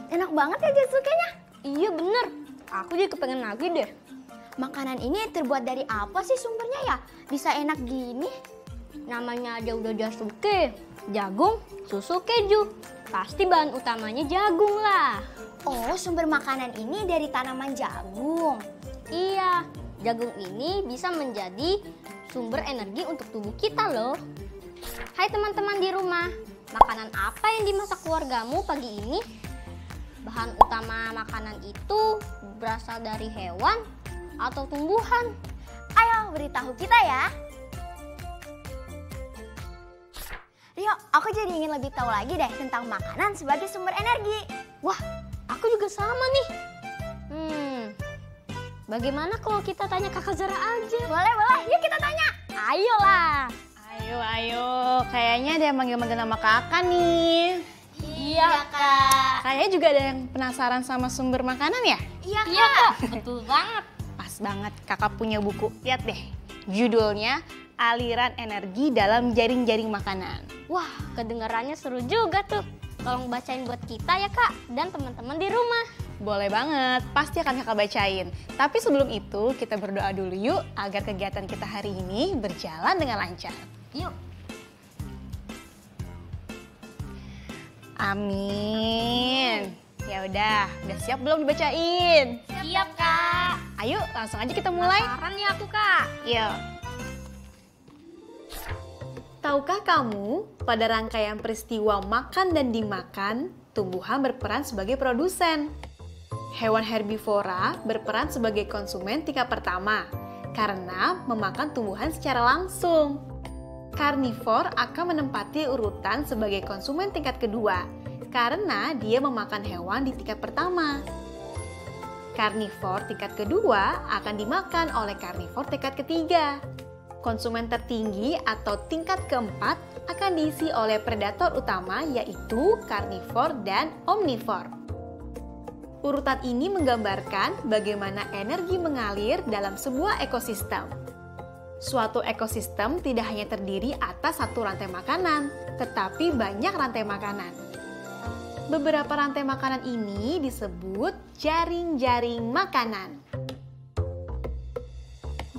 Enak banget ya Jetsukenya. Iya bener, aku jadi kepengen lagi deh. Makanan ini terbuat dari apa sih sumbernya ya? Bisa enak gini? Namanya aja udah Jatsuke, jagung, susu, keju. Pasti bahan utamanya jagung lah. Oh, sumber makanan ini dari tanaman jagung. Iya, jagung ini bisa menjadi sumber energi untuk tubuh kita loh. Hai teman-teman di rumah, makanan apa yang dimasak keluargamu pagi ini? Bahan utama makanan itu berasal dari hewan atau tumbuhan? Ayo beritahu kita ya. Rio, aku jadi ingin lebih tahu lagi deh tentang makanan sebagai sumber energi. Wah, aku juga sama nih. Bagaimana kalau kita tanya Kakak Zara aja? Boleh, yuk kita tanya. Ayolah. Ayo, kayaknya ada yang manggil-manggil nama kakak nih. Iya kak. Kayaknya juga ada yang penasaran sama sumber makanan ya? Iya kak. Betul banget. Pas banget, kakak punya buku. Lihat deh, judulnya Aliran Energi dalam Jaring-Jaring Makanan. Wah, kedengarannya seru juga tuh. Tolong bacain buat kita ya kak dan teman-teman di rumah. Boleh banget, pasti akan kakak bacain. Tapi sebelum itu, kita berdoa dulu yuk agar kegiatan kita hari ini berjalan dengan lancar. Yuk. Amin. Ya udah siap belum dibacain? Siap kak. Ayo langsung aja kita mulai. Penasaran nih aku kak. Yuk. Tahukah kamu, pada rangkaian peristiwa makan dan dimakan, tumbuhan berperan sebagai produsen. Hewan herbivora berperan sebagai konsumen tingkat pertama karena memakan tumbuhan secara langsung. Karnivor akan menempati urutan sebagai konsumen tingkat kedua karena dia memakan hewan di tingkat pertama. Karnivor tingkat kedua akan dimakan oleh karnivor tingkat ketiga. Konsumen tertinggi atau tingkat keempat akan diisi oleh predator utama yaitu karnivor dan omnivor. Urutan ini menggambarkan bagaimana energi mengalir dalam sebuah ekosistem. Suatu ekosistem tidak hanya terdiri atas satu rantai makanan, tetapi banyak rantai makanan. Beberapa rantai makanan ini disebut jaring-jaring makanan.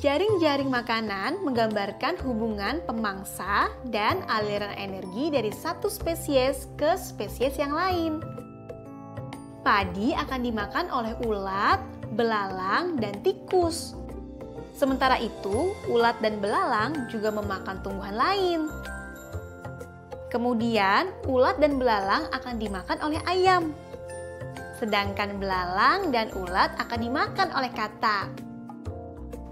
Jaring-jaring makanan menggambarkan hubungan pemangsa dan aliran energi dari satu spesies ke spesies yang lain. Padi akan dimakan oleh ulat, belalang, dan tikus. Sementara itu, ulat dan belalang juga memakan tumbuhan lain. Kemudian, ulat dan belalang akan dimakan oleh ayam. Sedangkan belalang dan ulat akan dimakan oleh katak.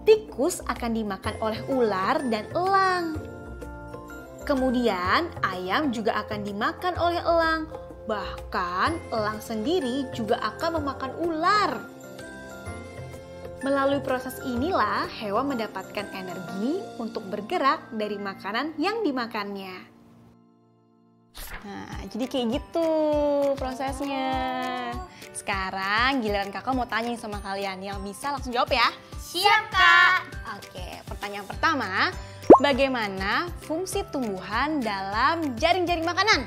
Tikus akan dimakan oleh ular dan elang. Kemudian, ayam juga akan dimakan oleh elang. Bahkan, elang sendiri juga akan memakan ular. Melalui proses inilah hewan mendapatkan energi untuk bergerak dari makanan yang dimakannya. Nah, jadi kayak gitu prosesnya. Sekarang giliran kakak mau tanya sama kalian, yang bisa langsung jawab ya. Siap kak. Oke, pertanyaan pertama, bagaimana fungsi tumbuhan dalam jaring-jaring makanan?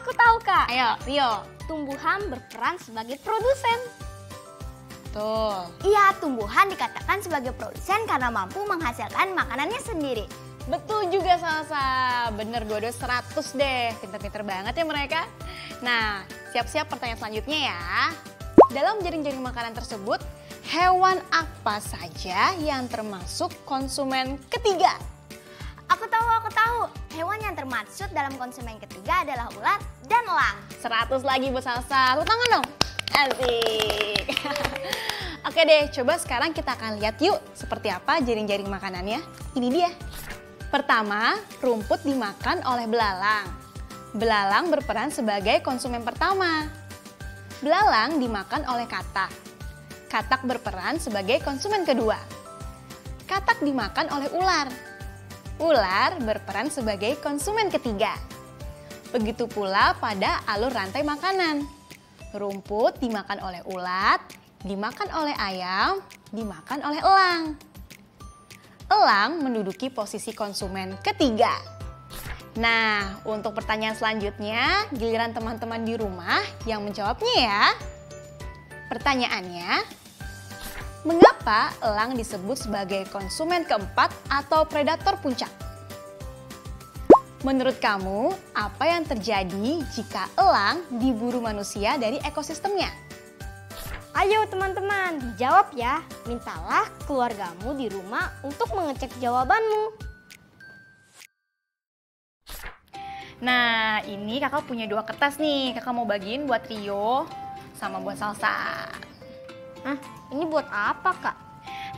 Aku tahu kak. Ayo, Rio. Tumbuhan berperan sebagai produsen. Tuh. Iya, tumbuhan dikatakan sebagai produsen karena mampu menghasilkan makanannya sendiri. Betul juga Salsa, bener dua-dua 100 deh, pinter-pinter banget ya mereka. Nah, siap-siap pertanyaan selanjutnya ya. Dalam jaring-jaring makanan tersebut, hewan apa saja yang termasuk konsumen ketiga? Aku tahu. Hewan yang termaksud dalam konsumen ketiga adalah ulat dan elang. 100 lagi buat Salsa, tepuk tangan dong. Asik. Oke deh, coba sekarang kita akan lihat yuk seperti apa jaring-jaring makanannya. Ini dia. Pertama, rumput dimakan oleh belalang. Belalang berperan sebagai konsumen pertama. Belalang dimakan oleh katak. Katak berperan sebagai konsumen kedua. Katak dimakan oleh ular. Ular berperan sebagai konsumen ketiga. Begitu pula pada alur rantai makanan. Rumput dimakan oleh ulat, dimakan oleh ayam, dimakan oleh elang. Elang menduduki posisi konsumen ketiga. Nah, untuk pertanyaan selanjutnya, giliran teman-teman di rumah yang menjawabnya ya. Pertanyaannya, mengapa elang disebut sebagai konsumen keempat atau predator puncak? Menurut kamu, apa yang terjadi jika elang diburu manusia dari ekosistemnya? Ayo teman-teman, dijawab ya. Mintalah keluargamu di rumah untuk mengecek jawabanmu. Nah, ini kakak punya 2 kertas nih. Kakak mau bagiin buat Rio sama buat Salsa. Hah, ini buat apa kak?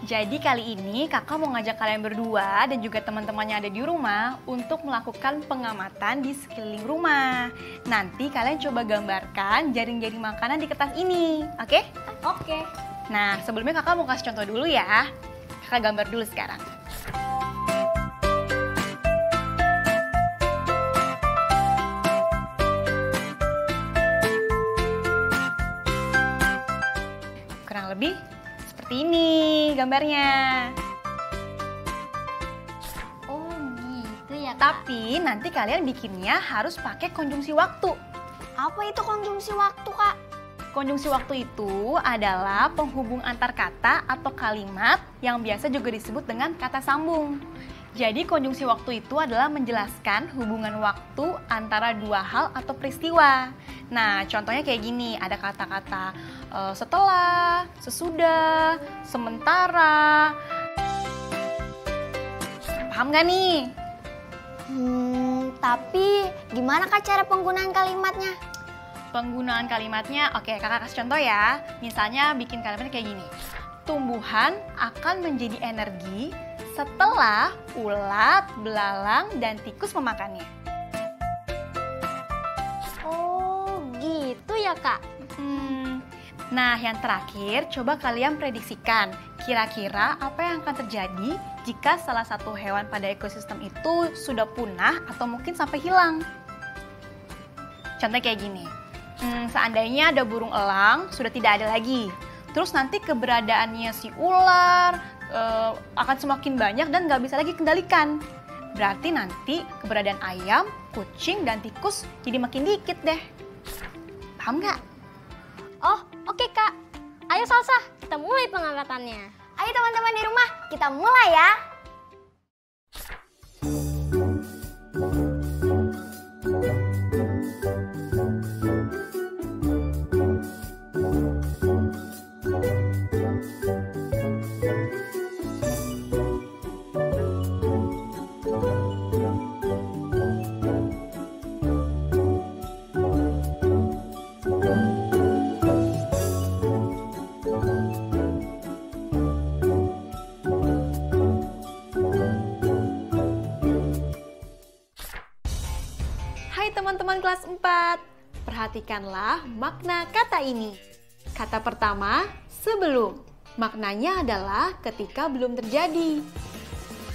Jadi kali ini kakak mau ngajak kalian berdua dan juga teman-temannya ada di rumah untuk melakukan pengamatan di sekeliling rumah. Nanti kalian coba gambarkan jaring-jaring makanan di kertas ini, oke? Oke. Nah, sebelumnya kakak mau kasih contoh dulu ya. Kakak gambar dulu sekarang. Kurang lebih seperti ini gambarnya. Oh gitu ya kak. Tapi nanti kalian bikinnya harus pakai konjungsi waktu. Apa itu konjungsi waktu, Kak? Konjungsi waktu itu adalah penghubung antar kata atau kalimat yang biasa juga disebut dengan kata sambung. Jadi konjungsi waktu itu adalah menjelaskan hubungan waktu antara 2 hal atau peristiwa. Nah, contohnya kayak gini, ada kata-kata setelah, sesudah, sementara. Paham gak nih? Tapi gimana Kak cara penggunaan kalimatnya? Penggunaan kalimatnya, oke kakak kasih contoh ya. Misalnya bikin kalimatnya kayak gini. Tumbuhan akan menjadi energi setelah ulat, belalang, dan tikus memakannya. Oh gitu ya kak. Nah, yang terakhir, coba kalian prediksikan kira-kira apa yang akan terjadi jika salah satu hewan pada ekosistem itu sudah punah atau mungkin sampai hilang. Contohnya kayak gini, seandainya ada burung elang sudah tidak ada lagi, terus nanti keberadaannya si ular akan semakin banyak dan nggak bisa lagi kendalikan. Berarti nanti keberadaan ayam, kucing, dan tikus jadi makin dikit deh. Paham nggak? Oh oke kak. Ayo Salsa, kita mulai pengangkatannya. Ayo teman-teman di rumah, kita mulai ya. Hai teman-teman kelas 4, perhatikanlah makna kata ini. Kata pertama, sebelum. Maknanya adalah ketika belum terjadi.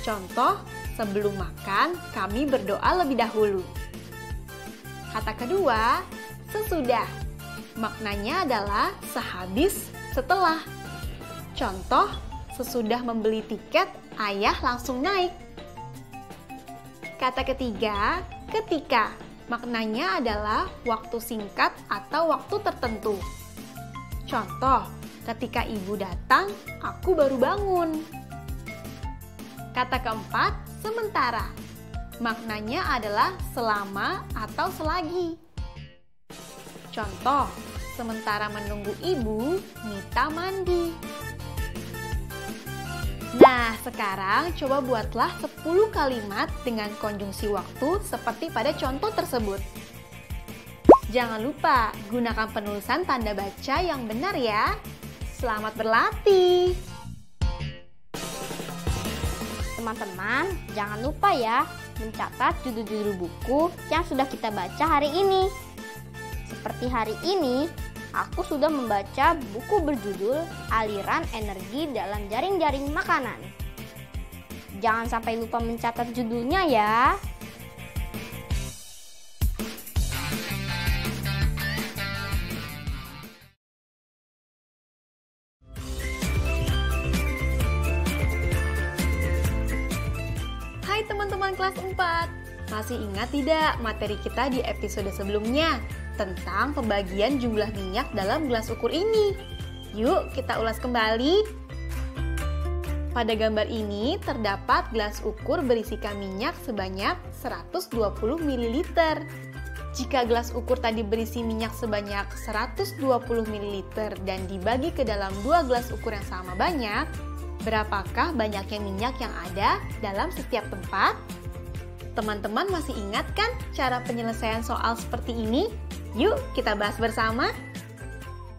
Contoh, sebelum makan kami berdoa lebih dahulu. Kata kedua, sesudah. Maknanya adalah sehabis, setelah. Contoh, sesudah membeli tiket, ayah langsung naik. Kata ketiga, ketika. Maknanya adalah waktu singkat atau waktu tertentu. Contoh, ketika ibu datang, aku baru bangun. Kata keempat, sementara. Maknanya adalah selama atau selagi. Contoh, sementara menunggu ibu, Mita mandi. Nah, sekarang coba buatlah 10 kalimat dengan konjungsi waktu seperti pada contoh tersebut. Jangan lupa, gunakan penulisan tanda baca yang benar ya. Selamat berlatih! Teman-teman, jangan lupa ya, mencatat judul-judul buku yang sudah kita baca hari ini. Seperti hari ini, aku sudah membaca buku berjudul Aliran Energi dalam Jaring-Jaring Makanan. Jangan sampai lupa mencatat judulnya ya. Hai teman-teman kelas 4, masih ingat tidak materi kita di episode sebelumnya tentang pembagian jumlah minyak dalam gelas ukur ini? Yuk kita ulas kembali. Pada gambar ini terdapat gelas ukur berisikan minyak sebanyak 120 ml. Jika gelas ukur tadi berisi minyak sebanyak 120 ml dan dibagi ke dalam dua gelas ukur yang sama banyak, berapakah banyaknya minyak yang ada dalam setiap tempat? Teman-teman masih ingat kan cara penyelesaian soal seperti ini? Yuk kita bahas bersama.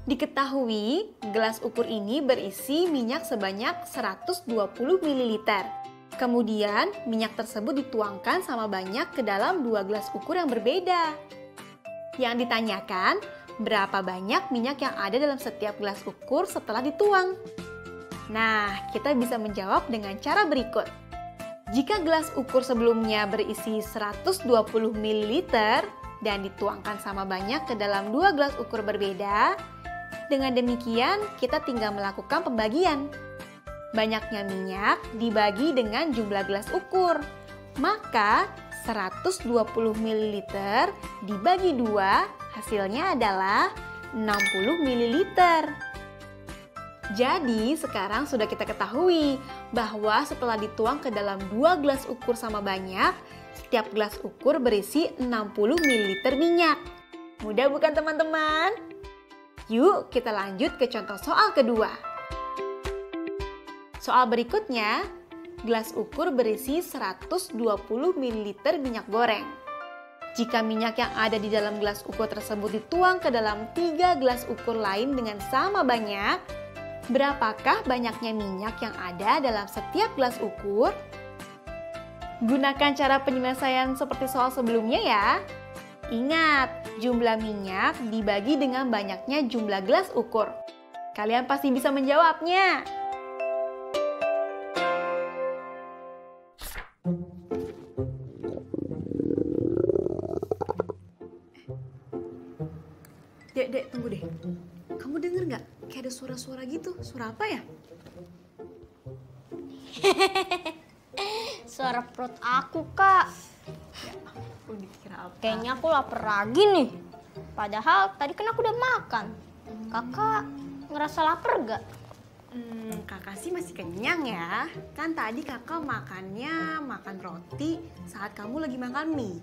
Diketahui, gelas ukur ini berisi minyak sebanyak 120 ml. Kemudian, minyak tersebut dituangkan sama banyak ke dalam dua gelas ukur yang berbeda. Yang ditanyakan, berapa banyak minyak yang ada dalam setiap gelas ukur setelah dituang? Nah, kita bisa menjawab dengan cara berikut. Jika gelas ukur sebelumnya berisi 120 ml dan dituangkan sama banyak ke dalam dua gelas ukur berbeda, dengan demikian kita tinggal melakukan pembagian. Banyaknya minyak dibagi dengan jumlah gelas ukur, maka 120 ml dibagi 2 hasilnya adalah 60 ml. Jadi sekarang sudah kita ketahui bahwa setelah dituang ke dalam dua gelas ukur sama banyak, setiap gelas ukur berisi 60 ml minyak. Mudah bukan teman-teman? Yuk kita lanjut ke contoh soal kedua. Soal berikutnya, gelas ukur berisi 120 ml minyak goreng. Jika minyak yang ada di dalam gelas ukur tersebut dituang ke dalam 3 gelas ukur lain dengan sama banyak, berapakah banyaknya minyak yang ada dalam setiap gelas ukur? Gunakan cara penyelesaian seperti soal sebelumnya ya. Ingat, jumlah minyak dibagi dengan banyaknya jumlah gelas ukur. Kalian pasti bisa menjawabnya. Dek, tunggu deh. Kamu denger nggak? Kayak ada suara-suara gitu. Suara apa ya? Suara perut aku, Kak. Ya, aku dikira apa? Kayaknya aku lapar lagi nih. Padahal tadi kan aku udah makan. Kakak ngerasa lapar gak? Kakak sih masih kenyang ya. Kan tadi kakak makan roti saat kamu lagi makan mie.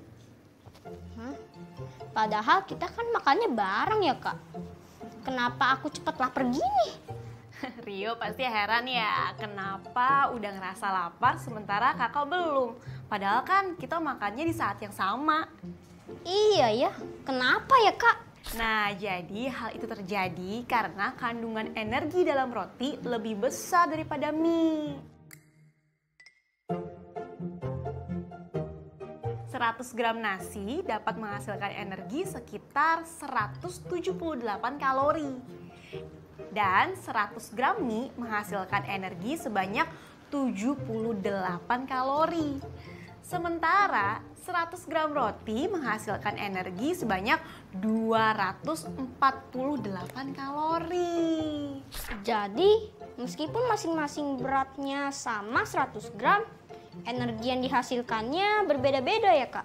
Padahal kita kan makannya bareng ya, Kak. Kenapa aku cepat lapar gini? Rio pasti heran ya, kenapa udah ngerasa lapar sementara kakak belum. Padahal kan kita makannya di saat yang sama. Iya ya, kenapa ya, Kak? Nah, jadi hal itu terjadi karena kandungan energi dalam roti lebih besar daripada mie. 100 gram nasi dapat menghasilkan energi sekitar 178 kalori. Dan 100 gram mie menghasilkan energi sebanyak 78 kalori. Sementara 100 gram roti menghasilkan energi sebanyak 248 kalori. Jadi, meskipun masing-masing beratnya sama 100 gram, energi yang dihasilkannya berbeda-beda ya, Kak?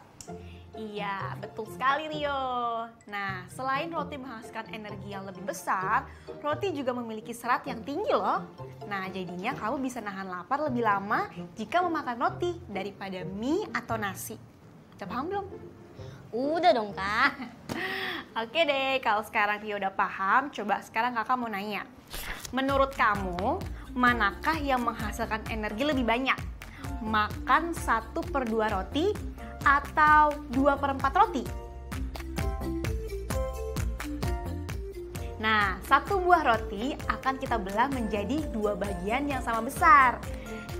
Iya, betul sekali Rio. Nah, selain roti menghasilkan energi yang lebih besar, roti juga memiliki serat yang tinggi loh. Nah, jadinya kamu bisa nahan lapar lebih lama jika memakan roti daripada mie atau nasi. Udah paham belum? Udah dong, Kak. Oke deh, kalau sekarang Rio udah paham, coba sekarang kakak mau nanya. Menurut kamu, manakah yang menghasilkan energi lebih banyak? Makan 1/2 roti atau 2/4 roti? Nah, 1 buah roti akan kita belah menjadi 2 bagian yang sama besar.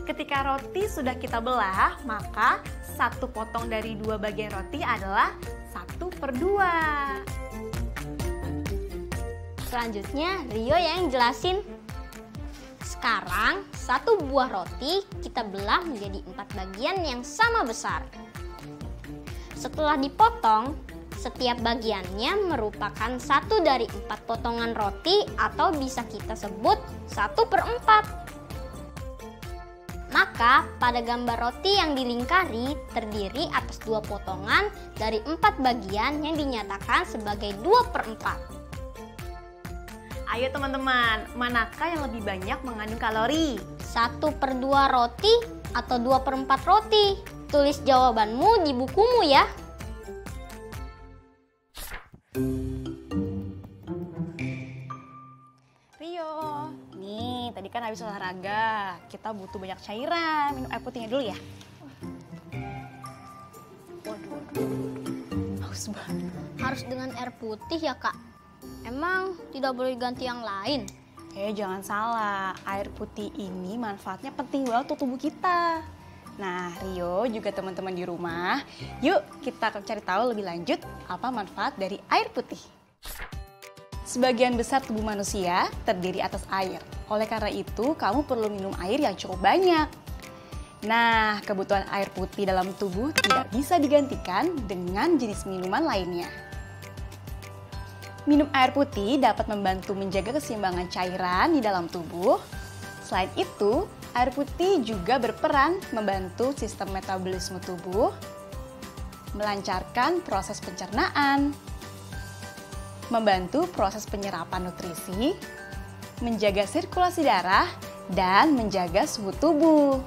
Ketika roti sudah kita belah, maka 1 potong dari 2 bagian roti adalah 1/2. Selanjutnya Rio yang jelasin. Sekarang 1 buah roti kita belah menjadi 4 bagian yang sama besar. Setelah dipotong, setiap bagiannya merupakan 1 dari 4 potongan roti atau bisa kita sebut 1/4. Maka pada gambar roti yang dilingkari terdiri atas 2 potongan dari 4 bagian yang dinyatakan sebagai 2/4. Ayo teman-teman, manakah yang lebih banyak mengandung kalori? 1/2 roti atau 2/4 roti? Tulis jawabanmu di bukumu ya. Rio, nih tadi kan habis olahraga, kita butuh banyak cairan. Minum air putihnya dulu ya. Waduh, haus banget. Harus dengan air putih ya kak? Emang tidak boleh ganti yang lain? Jangan salah, air putih ini manfaatnya penting banget untuk tubuh kita. Nah, Rio juga teman-teman di rumah, yuk kita cari tahu lebih lanjut apa manfaat dari air putih. Sebagian besar tubuh manusia terdiri atas air. Oleh karena itu, kamu perlu minum air yang cukup banyak. Nah, kebutuhan air putih dalam tubuh tidak bisa digantikan dengan jenis minuman lainnya. Minum air putih dapat membantu menjaga keseimbangan cairan di dalam tubuh. Selain itu, air putih juga berperan membantu sistem metabolisme tubuh, melancarkan proses pencernaan, membantu proses penyerapan nutrisi, menjaga sirkulasi darah, dan menjaga suhu tubuh.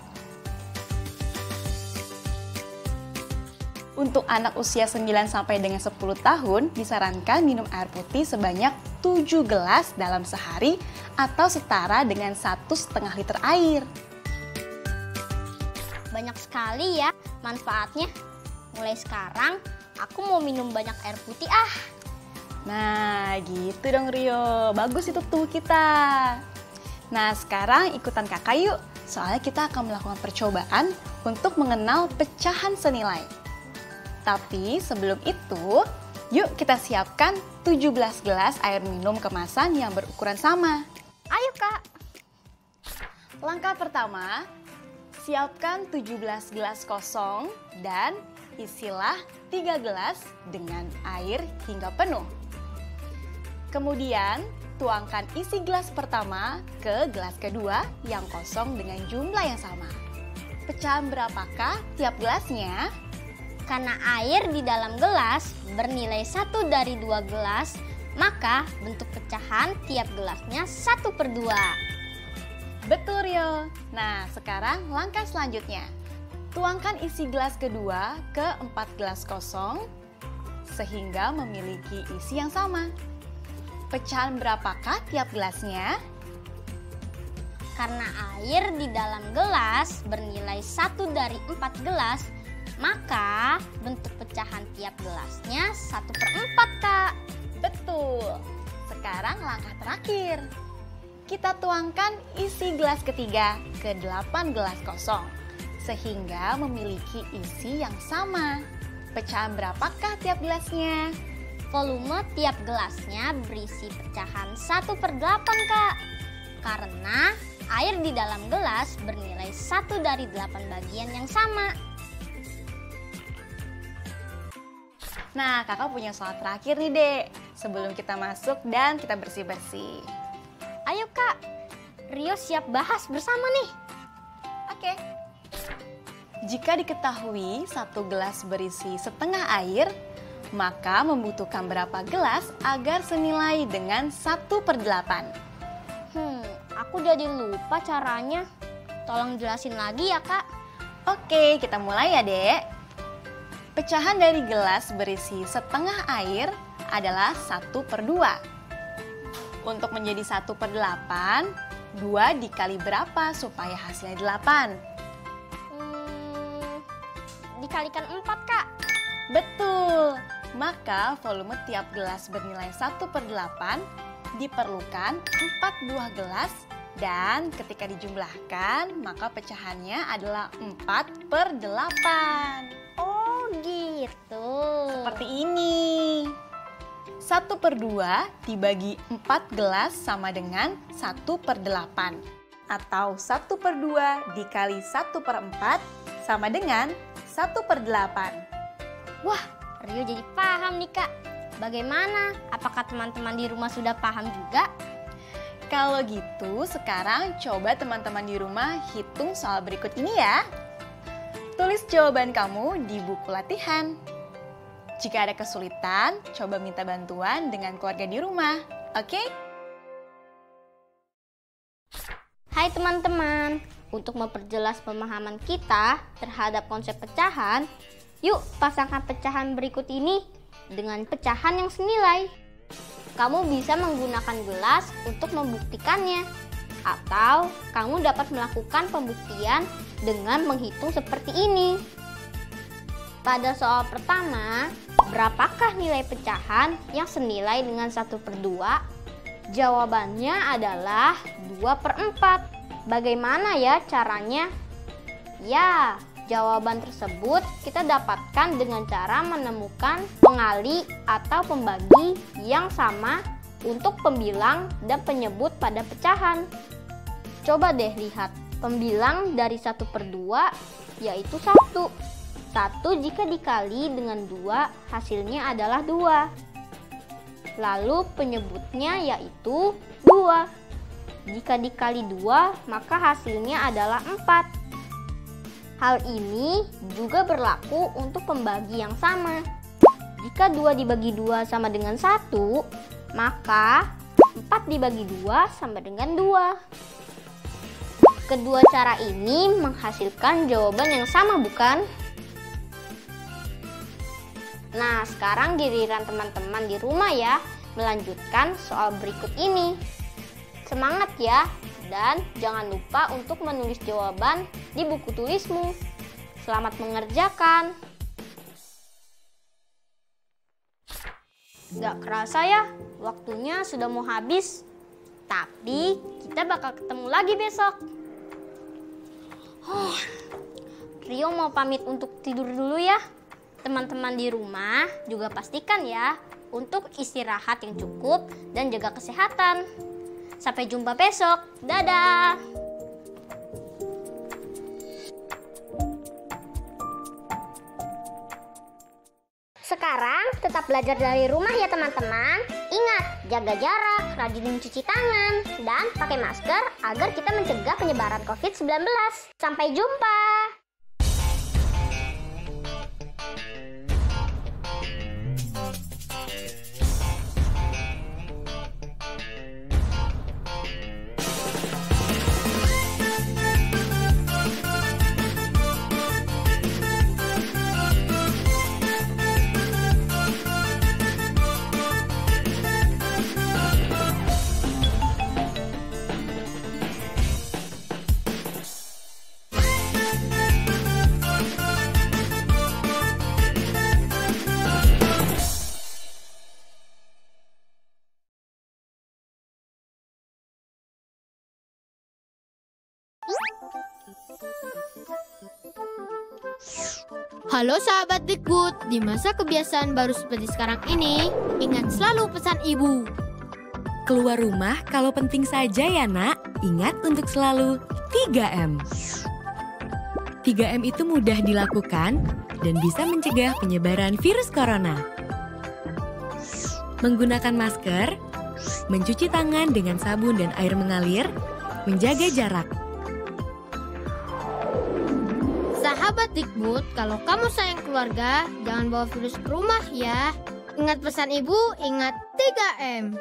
Untuk anak usia 9 sampai dengan 10 tahun, disarankan minum air putih sebanyak 7 gelas dalam sehari atau setara dengan 1,5 liter air. Banyak sekali ya manfaatnya. Mulai sekarang aku mau minum banyak air putih ah. Nah, gitu dong Rio. Bagus itu tubuh kita. Nah, sekarang ikutan kakak yuk. Soalnya kita akan melakukan percobaan untuk mengenal pecahan senilai. Tapi sebelum itu, yuk kita siapkan 17 gelas air minum kemasan yang berukuran sama. Ayo kak. Langkah pertama, siapkan 17 gelas kosong dan isilah 3 gelas dengan air hingga penuh. Kemudian, tuangkan isi gelas pertama ke gelas kedua yang kosong dengan jumlah yang sama. Pecahan berapakah tiap gelasnya? Karena air di dalam gelas bernilai 1 dari 2 gelas, maka bentuk pecahan tiap gelasnya 1/2. Betul Rio. Nah, sekarang langkah selanjutnya. Tuangkan isi gelas kedua ke 4 gelas kosong sehingga memiliki isi yang sama. Pecahan berapakah tiap gelasnya? Karena air di dalam gelas bernilai 1 dari 4 gelas, maka bentuk pecahan tiap gelasnya 1/4 kak. Betul. Sekarang langkah terakhir. Kita tuangkan isi gelas ketiga ke 8 gelas kosong sehingga memiliki isi yang sama. Pecahan berapakah tiap gelasnya? Volume tiap gelasnya berisi pecahan 1/8 kak. Karena air di dalam gelas bernilai 1 dari 8 bagian yang sama. Nah, kakak punya soal terakhir nih dek, sebelum kita masuk dan kita bersih-bersih. Ayo kak, Rio siap bahas bersama nih. Oke. Jika diketahui 1 gelas berisi setengah air, maka membutuhkan berapa gelas agar senilai dengan 1/8? Aku jadi lupa caranya. Tolong jelasin lagi ya kak. Oke, kita mulai ya dek. Pecahan dari gelas berisi setengah air adalah 1/2. Untuk menjadi 1/8, 2 dikali berapa supaya hasilnya 8? Dikalikan 4 kak. Betul. Maka volume tiap gelas bernilai 1/8 diperlukan 4 buah gelas Dan ketika dijumlahkan, maka pecahannya adalah 4/8. Oh gitu. Seperti ini. 1/2 dibagi 4 gelas sama dengan 1/8. Atau 1/2 dikali 1/4 sama dengan 1/8. Wah, Rio jadi paham nih Kak. Bagaimana? Apakah teman-teman di rumah sudah paham juga? Kalau gitu, sekarang coba teman-teman di rumah hitung soal berikut ini ya. Tulis jawaban kamu di buku latihan. Jika ada kesulitan, coba minta bantuan dengan keluarga di rumah, oke? Hai teman-teman, untuk memperjelas pemahaman kita terhadap konsep pecahan, yuk pasangkan pecahan berikut ini dengan pecahan yang senilai. Kamu bisa menggunakan gelas untuk membuktikannya, atau kamu dapat melakukan pembuktian dengan menghitung seperti ini. Pada soal pertama, berapakah nilai pecahan yang senilai dengan 1/2? Jawabannya adalah 2/4. Bagaimana ya caranya? Ya, jawaban tersebut kita dapatkan dengan cara menemukan pengali atau pembagi yang sama untuk pembilang dan penyebut pada pecahan. Coba deh lihat, pembilang dari 1/2 yaitu 1. 1 jika dikali dengan 2 hasilnya adalah 2. Lalu penyebutnya yaitu 2. Jika dikali 2 maka hasilnya adalah 4. Hal ini juga berlaku untuk pembagi yang sama. Jika 2 dibagi 2 sama dengan 1, maka 4 dibagi 2 sama dengan 2. Kedua cara ini menghasilkan jawaban yang sama, bukan? Nah, sekarang giliran teman-teman di rumah ya, melanjutkan soal berikut ini. Semangat ya! Dan jangan lupa untuk menulis jawaban di buku tulismu. Selamat mengerjakan. Gak kerasa ya, waktunya sudah mau habis. Tapi kita bakal ketemu lagi besok. Rio mau pamit untuk tidur dulu ya. Teman-teman di rumah juga pastikan ya untuk istirahat yang cukup dan jaga kesehatan. Sampai jumpa besok. Dadah! Sekarang tetap belajar dari rumah ya teman-teman. Ingat, jaga jarak, rajin mencuci tangan, dan pakai masker agar kita mencegah penyebaran COVID-19. Sampai jumpa! Halo sahabat Dikbud, di masa kebiasaan baru seperti sekarang ini, ingat selalu pesan ibu. Keluar rumah kalau penting saja ya nak, ingat untuk selalu 3M. 3M itu mudah dilakukan dan bisa mencegah penyebaran virus corona. Menggunakan masker, mencuci tangan dengan sabun dan air mengalir, menjaga jarak. Sahabat Dikbud, kalau kamu sayang keluarga, jangan bawa virus ke rumah ya. Ingat pesan ibu, ingat 3M.